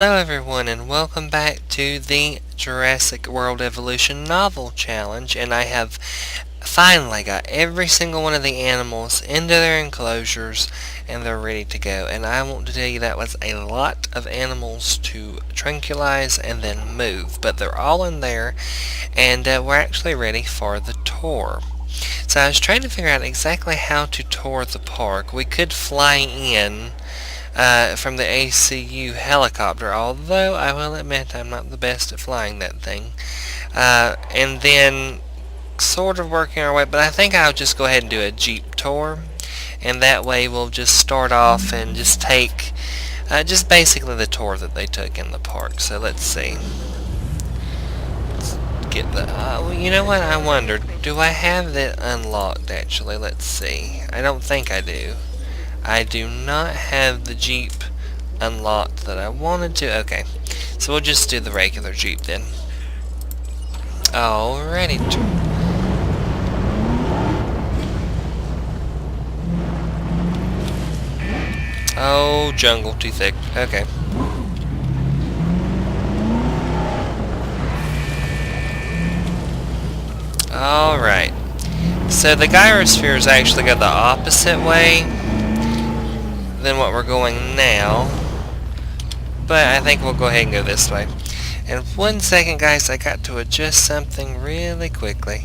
Hello everyone and welcome back to the Jurassic World Evolution Novel Challenge, and I have finally got every single one of the animals into their enclosures and they're ready to go. And I want to tell you that was a lot of animals to tranquilize and then move, but they're all in there and we're actually ready for the tour. So I was trying to figure out exactly how to tour the park. We could fly in from the ACU helicopter, although I will admit I'm not the best at flying that thing. And then sort of working our way, but I think I'll just go ahead and do a Jeep tour, and that way we'll just start off and just take just basically the tour that they took in the park. So let's see. Let's get the. Well, you know what? I wondered, do I have that unlocked actually? Let's see. I don't think I do. I do not have the Jeep unlocked that I wanted to. Okay, so we'll just do the regular Jeep then. Alrighty. Oh, jungle, too thick. Okay. Alright. So the gyrosphere is actually go the opposite way than what we're going now. But I think we'll go ahead and go this way. And 1 second, guys, I got to adjust something really quickly.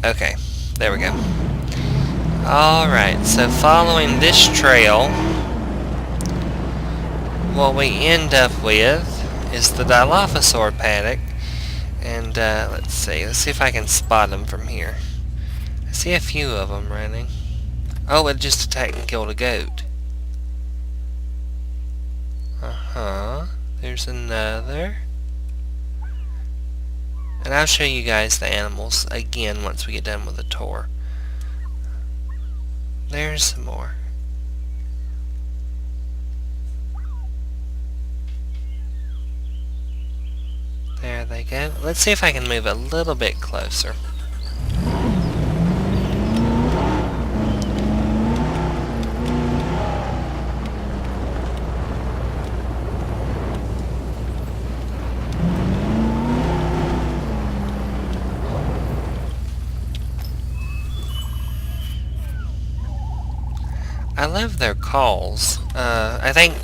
Okay, there we go. Alright, so following this trail, what we end up with is the Dilophosaur paddock. And let's see if I can spot them from here. I see a few of them running. Oh, it just attacked and killed a goat. There's another. And I'll show you guys the animals again once we get done with the tour. There's some more. There they go. Let's see if I can move a little bit closer. I love their calls. I think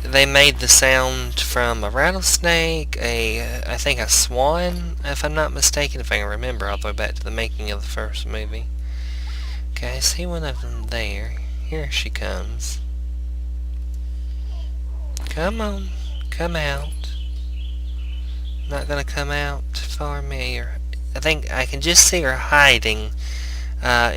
they made the sound from a rattlesnake, I think a swan, if I'm not mistaken, if I can remember all the way back to the making of the first movie. Okay, I see one of them there. Here she comes. Come on, come out. Not gonna come out for me. I think I can just see her hiding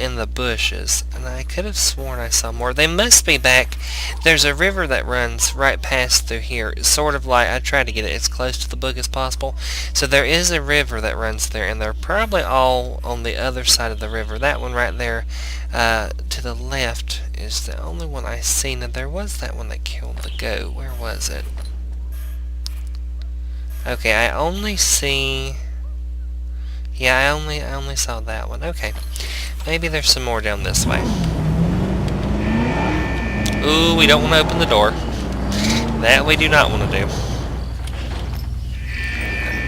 in the bushes, and I could have sworn I saw more. They must be back. There's a river that runs right past through here. It's sort of like, I try to get it as close to the book as possible. So there is a river that runs there, and they're probably all on the other side of the river. That one right there to the left is the only one I seen. And there was that one that killed the goat. Where was it? Okay, I only see... Yeah, I only saw that one. Okay. Maybe there's some more down this way. Ooh, we don't want to open the door. That we do not want to do.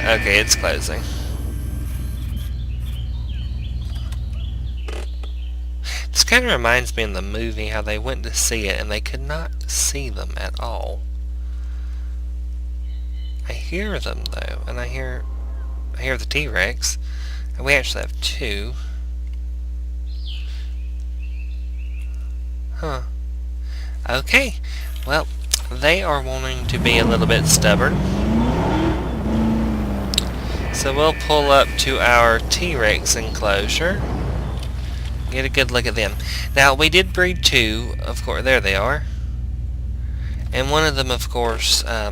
Okay, it's closing. This kind of reminds me in the movie how they went to see it and they could not see them at all. I hear them though, and I hear the T-Rex. And we actually have two. Huh. Okay. Well, they are wanting to be a little bit stubborn. So we'll pull up to our T-Rex enclosure. Get a good look at them. Now, we did breed two, of course. There they are. And one of them, of course, I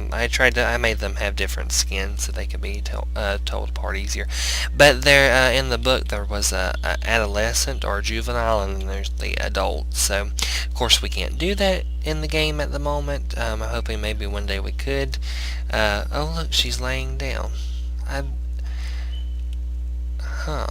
made them have different skins so they could be told apart easier. But there, in the book, there was a adolescent or a juvenile, and then there's the adult. So, of course, we can't do that in the game at the moment. I'm hoping maybe one day we could. Oh, look, she's laying down. Huh.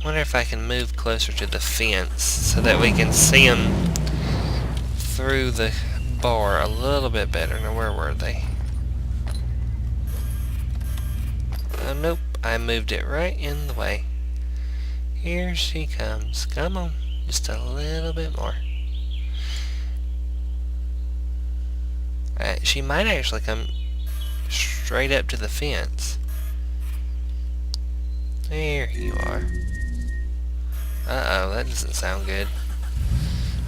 Wonder if I can move closer to the fence so that we can see them through the bar a little bit better. Now, where were they? Oh, nope. I moved it right in the way. Here she comes. Come on. Just a little bit more. She might actually come straight up to the fence. There you are. Uh-oh, that doesn't sound good.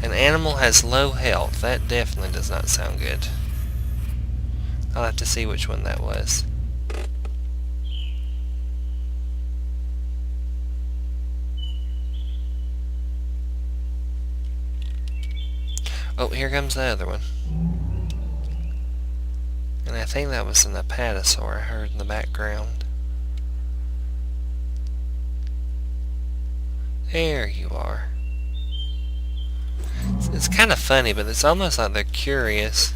An animal has low health. That definitely does not sound good. I'll have to see which one that was. Oh, here comes the other one. And I think that was an apatosaur I heard in the background. There you are. It's kind of funny, but it's almost like they're curious.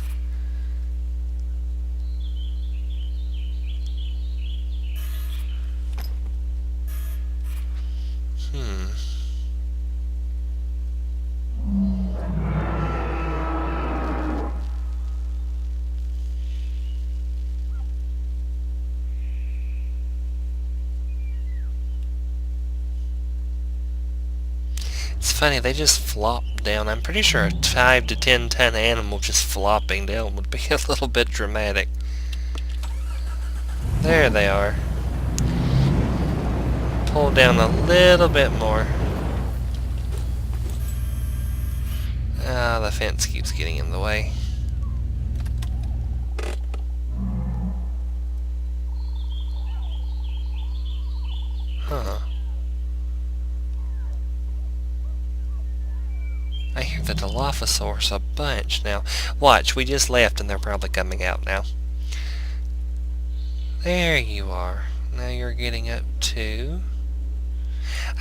It's funny, they just flop down. I'm pretty sure a 5 to 10 ton animal just flopping down would be a little bit dramatic. There they are. Pull down a little bit more. Ah, the fence keeps getting in the way. Huh. I hear the Dilophosaurus a bunch now. Watch, we just left and they're probably coming out now. There you are. Now you're getting up to...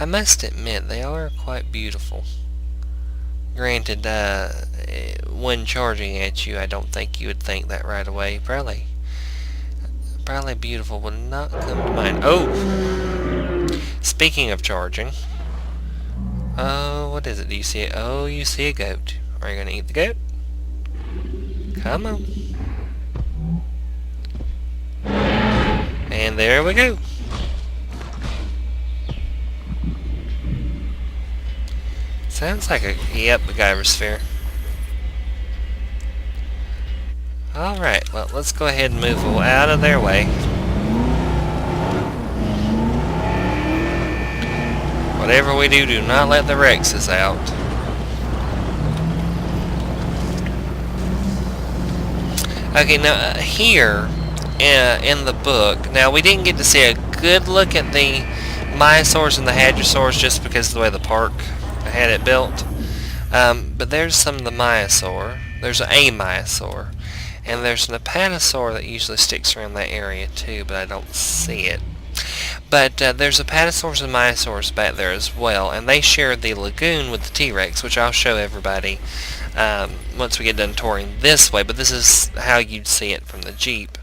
I must admit, they are quite beautiful. Granted, when charging at you, I don't think you would think that right away. Probably beautiful would not come to mind. Oh! Speaking of charging... Oh, what is it? Do you see it? Oh, you see a goat. Are you going to eat the goat? Come on. And there we go. Sounds like a... Yep, a gyrosphere. Alright, well, let's go ahead and move out of their way. Whatever we do, do not let the Rexes out. Okay, now here in the book, now we didn't get to see a good look at the Myosaurs and the Hadrosaurs just because of the way the park had it built. But there's some of the Myosaur. There's a Myosaur. And there's an Apatosaur that usually sticks around that area too, but I don't see it. But there's Apatosaurs and Myosaurs back there as well, and they share the lagoon with the T-Rex, which I'll show everybody once we get done touring this way, but this is how you'd see it from the Jeep.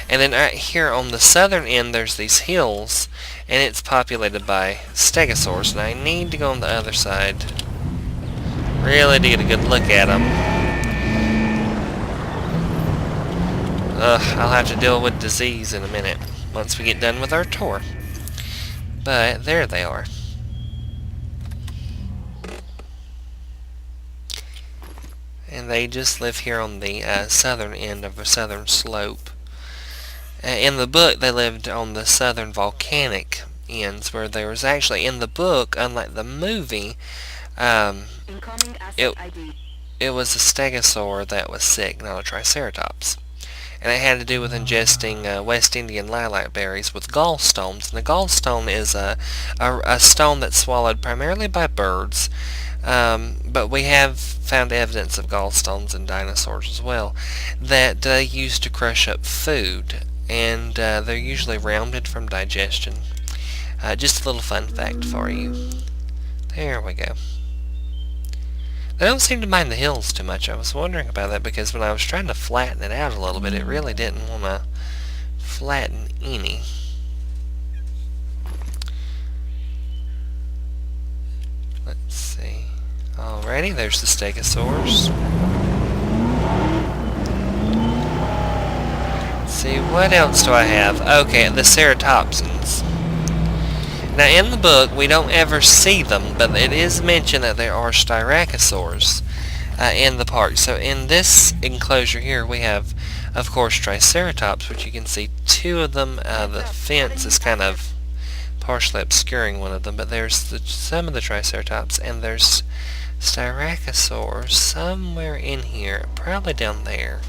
And then right here on the southern end, there's these hills, and it's populated by Stegosaurs, and I need to go on the other side really to get a good look at them. I'll have to deal with disease in a minute once we get done with our tour. But there they are. And they just live here on the southern end of the southern slope. In the book, they lived on the southern volcanic ends, where there was actually, in the book, unlike the movie, it was a stegosaur that was sick, not a triceratops. And it had to do with ingesting West Indian lilac berries with gallstones. And the gallstone is a stone that's swallowed primarily by birds, but we have found evidence of gallstones in dinosaurs as well, that they used to crush up food, and they're usually rounded from digestion. Just a little fun fact for you. There we go. They don't seem to mind the hills too much. I was wondering about that because when I was trying to flatten it out a little bit, it really didn't want to flatten any. Alrighty, there's the Stegosaurus. Let's see, what else do I have? Okay, the ceratopsians. Now, in the book, we don't ever see them, but it is mentioned that there are styracosaurs in the park. So in this enclosure here, we have, of course, Triceratops, which you can see two of them. The fence is kind of partially obscuring one of them, but there's some of the Triceratops, and there's Styracosaurs somewhere in here, probably down there.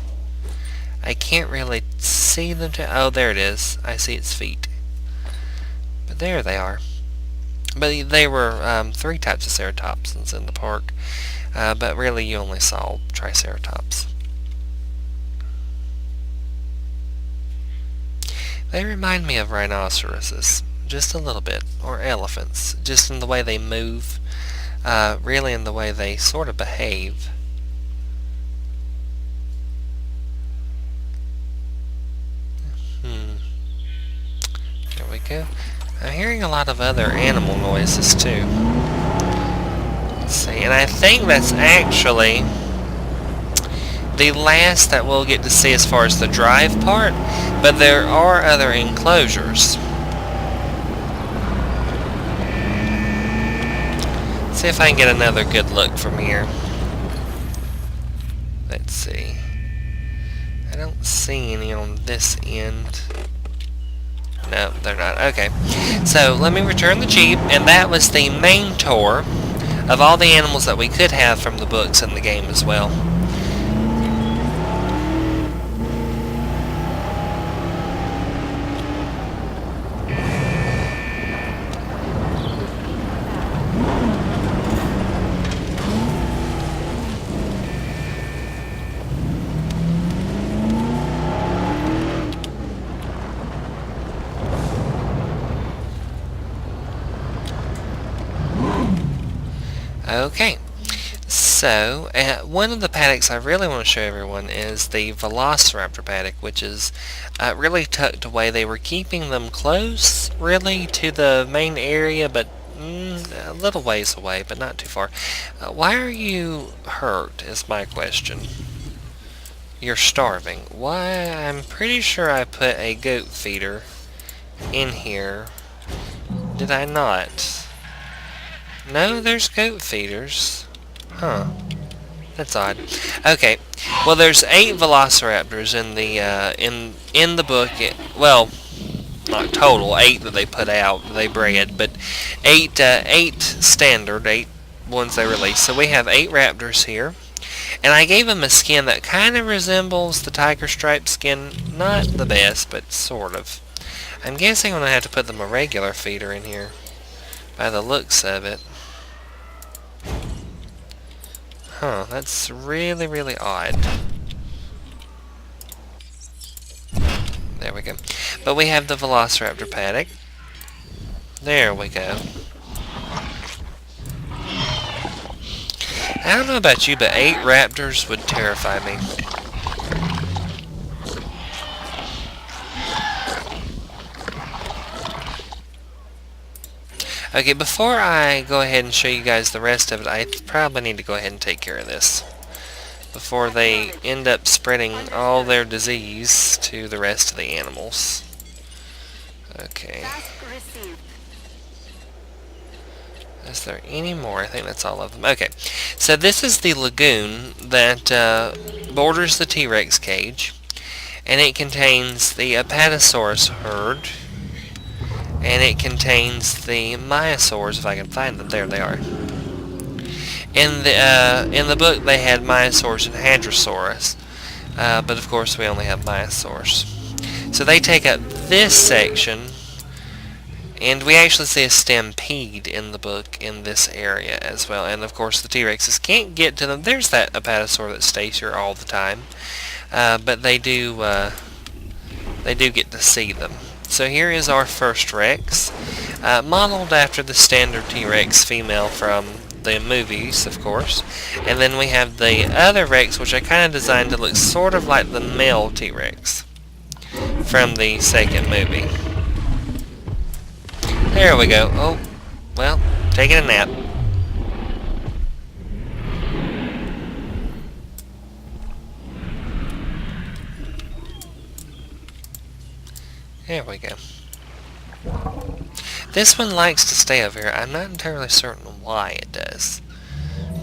I can't really see them. Oh, there it is. I see its feet. But there they are. But they were 3 types of ceratopsians in the park, but really you only saw Triceratops. They remind me of rhinoceroses, just a little bit, or elephants, just in the way they move. Really in the way they sort of behave. There we go. I'm hearing a lot of other animal noises too. Let's see, and I think that's actually the last that we'll get to see as far as the drive part, but there are other enclosures. See if I can get another good look from here. Let's see. I don't see any on this end. No, they're not. Okay. So, let me return the Jeep, and that was the main tour of all the animals that we could have from the books and the game as well. Okay, so one of the paddocks I really want to show everyone is the Velociraptor paddock, which is really tucked away. They were keeping them close, really, to the main area, but a little ways away, but not too far. Why are you hurt, is my question. You're starving. Why? I'm pretty sure I put a goat feeder in here. Did I not? No, there's goat feeders. Huh. That's odd. Okay. Well, there's 8 velociraptors in the in the book. Well, not total, 8 that they put out, they bred, but 8 standard, 8 ones they released. So we have 8 raptors here. And I gave them a skin that kind of resembles the tiger stripe skin. Not the best, but sort of. I'm guessing I'm going to have to put them a regular feeder in here, by the looks of it. Huh, that's really, really odd. There we go. But we have the Velociraptor paddock. There we go. I don't know about you, but 8 raptors would terrify me. Okay, before I go ahead and show you guys the rest of it, I probably need to go ahead and take care of this before they end up spreading all their disease to the rest of the animals. Okay. Is there any more? I think that's all of them. Okay, so this is the lagoon that borders the T-Rex cage, and it contains the Apatosaurus herd, and it contains the Myosaurs, if I can find them. There they are. In the book, they had Myosaurs and Hadrosaurus, but of course we only have Myosaurs. So they take up this section, and we actually see a stampede in the book in this area as well. And of course the T-Rexes can't get to them. There's that Apatosaur that stays here all the time, but they do get to see them. So here is our first Rex, modeled after the standard T-Rex female from the movies, of course. And then we have the other Rex, which I kind of designed to look sort of like the male T-Rex from the second movie. There we go. Oh, well, taking a nap. There we go. This one likes to stay over here. I'm not entirely certain why it does,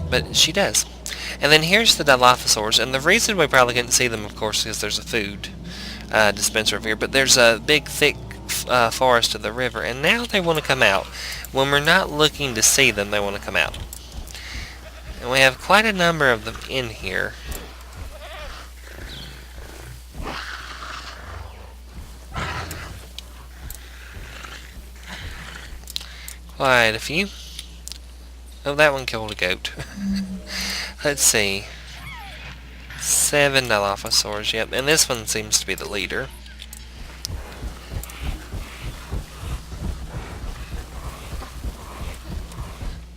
but she does. And then here's the Dilophosaurs, and the reason we probably couldn't see them, of course, is there's a food dispenser over here, but there's a big, thick forest of the river, and now they want to come out. When we're not looking to see them, they want to come out. And we have quite a number of them in here. Quite a few. Oh, that one killed a goat. Let's see. 7 Dilophosaurs, yep, and this one seems to be the leader.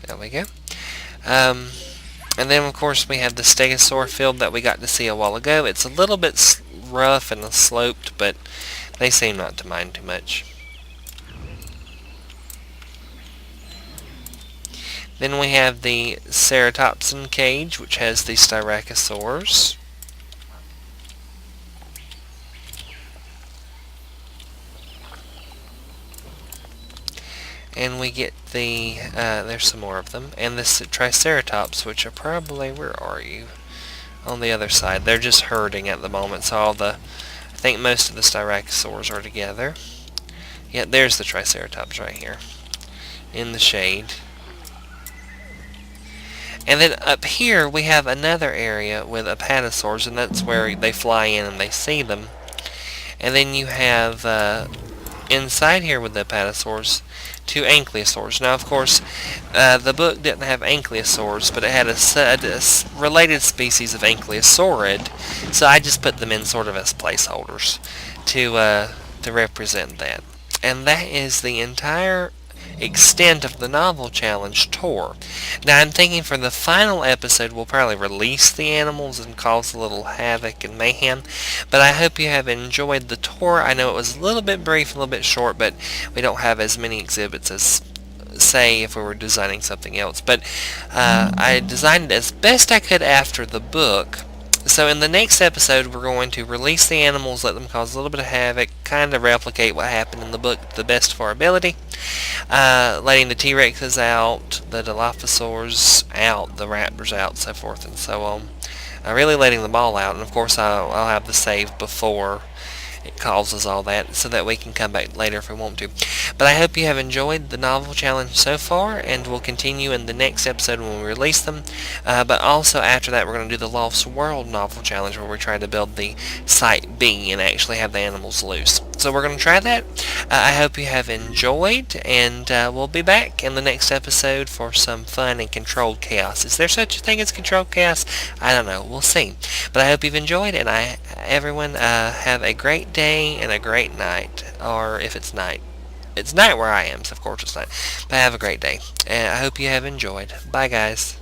There we go. And then, of course, we have the Stegosaur field that we got to see a while ago. It's a little bit rough and sloped, but they seem not to mind too much. Then we have the Ceratopsin cage, which has the Styracosaurs. And we get the, there's some more of them, and the Triceratops, which are probably, where are you? On the other side. They're just herding at the moment, so I think most of the Styracosaurs are together. Yeah, there's the Triceratops right here, in the shade. And then up here, we have another area with Apatosaurs, and that's where they fly in and they see them. And then you have, inside here with the Apatosaurs, 2 Ankylosaurs. Now, of course, the book didn't have Ankylosaurs, but it had a related species of Ankylosaurid, so I just put them in sort of as placeholders to represent that. And that is the entire extent of the novel challenge tour. Now, I'm thinking for the final episode, we'll probably release the animals and cause a little havoc and mayhem, but I hope you have enjoyed the tour. I know it was a little bit brief, a little bit short, but we don't have as many exhibits as, say, if we were designing something else. But I designed it as best I could after the book. So in the next episode, we're going to release the animals, let them cause a little bit of havoc, kind of replicate what happened in the book to the best of our ability. Letting the T-Rexes out, the Dilophosaurs out, the Raptors out, so forth and so on. Really letting them all out, and of course I'll have the save before it causes all that, so that we can come back later if we want to. But I hope you have enjoyed the novel challenge so far, and we'll continue in the next episode when we release them. But also after that, we're going to do the Lost World novel challenge, where we try to build the Site B and actually have the animals loose. So we're going to try that. I hope you have enjoyed, and we'll be back in the next episode for some fun and controlled chaos. Is there such a thing as controlled chaos? I don't know. We'll see. But I hope you've enjoyed, and everyone have a great day and a great night. Or if it's night. It's night where I am, so of course it's night. But have a great day. And I hope you have enjoyed. Bye, guys.